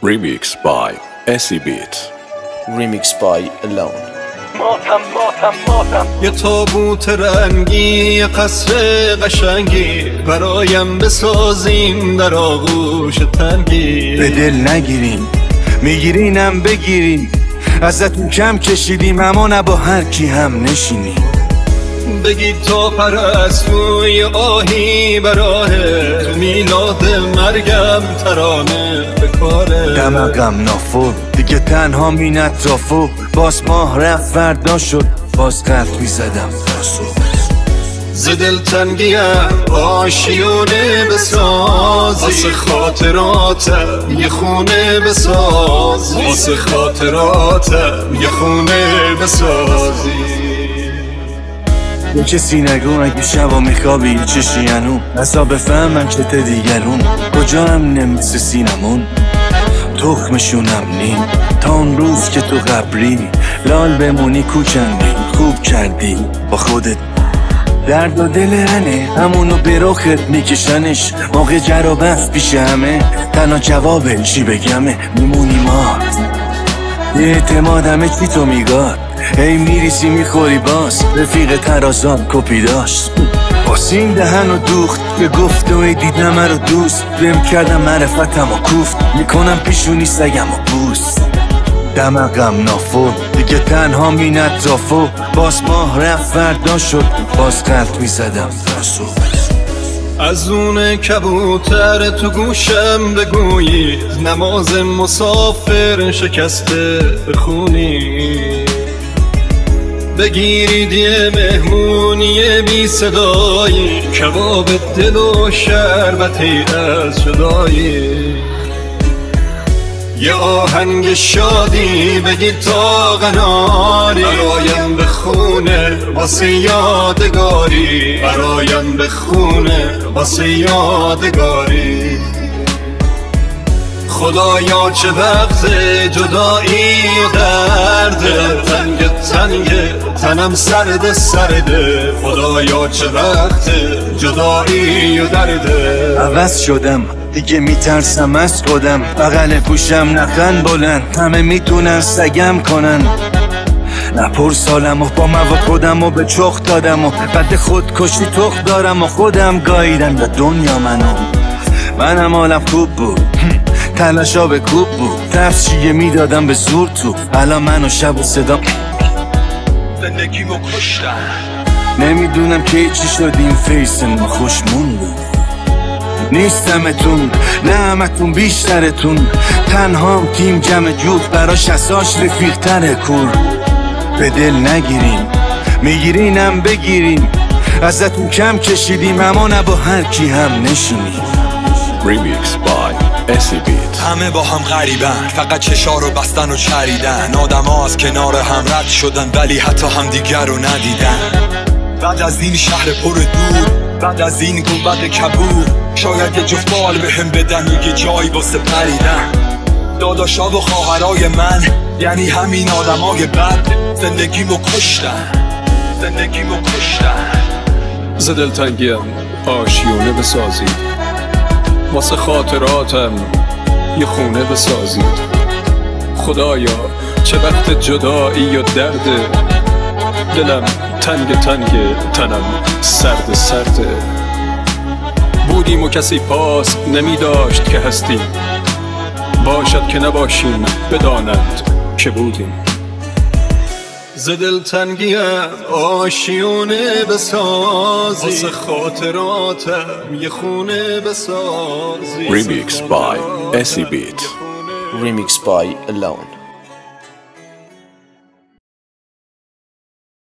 Remix by SE Beat. Remix by Alone. ماتم یه تابوت رنگی، یه قصر قشنگی برایم بسازیم در آغوش تنگی. به دل نگیرین میگیرینم بگیرین، ازتون کم کشیدیم اما نه با هر کی هم نشینیم. بگید تا پرستوی آهی براه تو میلاد مرگم ترانه بکاره. دماغم نافور دیگه تنها مین اطرافو، باز ماه رفت فردا شد باز قلب میزدم راسو. ز دلتنگیم آشیونه بسازی، واسه خاطراتم یه خونه بسازی، واسه خاطراتم یه خونه بسازی. یه کسی نگو اگه شبا میخوابی یه چشی هنو، اصلا بفهمم چته دیگرون کجا هم نمیسه سینمون. تخمشونم نیم تا اون روز که تو قبری لال بمونی کوچندی. خوب کردی با خودت درد و دل هنه همونو به رخت میکشنش. موقع جر و بحث پیش همه تنها جواب چی بگمه میمونی ما. یه اعتمادمه چی تو میگار هی میریسی میخوری باز. رفیق ترازان کپی داشت باسین دهن و دوخت به گفت و ای دیدم رو دوست بهم کردم معرفتم و کوفت میکنم پیشونی سگم و بوست. دماغم نافور دیگه تنها مین اطرافو، باز ماه رفت فردا شد باز قلب میزدم راسو. از اون کبوتر تو گوشم بگویی نماز مسافر شکسته بخونی. بگیرید یه مهمونی بی صدایی، کباب دل و شربتی از جدایی. یه آهنگ شادی بگید تا قناری، برایم بخونه واسه یادگاری، برایم بخونه واسه یادگاری. خدایا چه وقت جدایی و درده، تنگ تنم سرده. خدایا چه وقت جدایی و درده. عوض شدم دیگه میترسم از خودم، بغل گوشم نخن بلند همه میتونن سگم کنن. نپر سالم و با موا خودم و به چخ دادم و بعد خودکشی تخ دارم و خودم گاییدم به دنیا منم حالم خوب بود تلاشا به کوب بود، تفشیه میدادم به زور تو. الان منو شب و صدا زندگیمو کشتم، نمیدونم که چی شدیم فیس ما خوش موندیم. نیستمتون نه همتون بیشترتون، تنها تیم جمع جوت براش اساش رفیق تره کور. به دل نگیرین میگیرینم بگیرین، ازتون کم کشیدیم اما نه با هر کی هم نشینیم. Remix by SE Beat. همه با هم غریبن، فقط چشا رو بستن و چریدن. آدم ها از کنار هم رد شدن ولی حتی هم دیگر رو ندیدن. بعد از این شهر پر دور، بعد از این گنبد کبور، شاید یه جفت بال به هم بدن یه جایی واسه پریدن. داداشا و خواهرای من یعنی همین آدمای بد، زندگیمو کشتن. ز دلتنگیم آشیونه بسازید، واسه خاطراتم یه خونه بسازید. خدایا چه وقت جدایی و درده، دلم تنگ تنم سرده. بودیم و کسی پاس نمی داشت که هستیم، باشد که نباشیم بدانند که بودیم. ز دلتنگیم آشیونه بسازی، واسه خاطراتم یه خونه بسازی. Remix by SE Beat. Remix by Alone.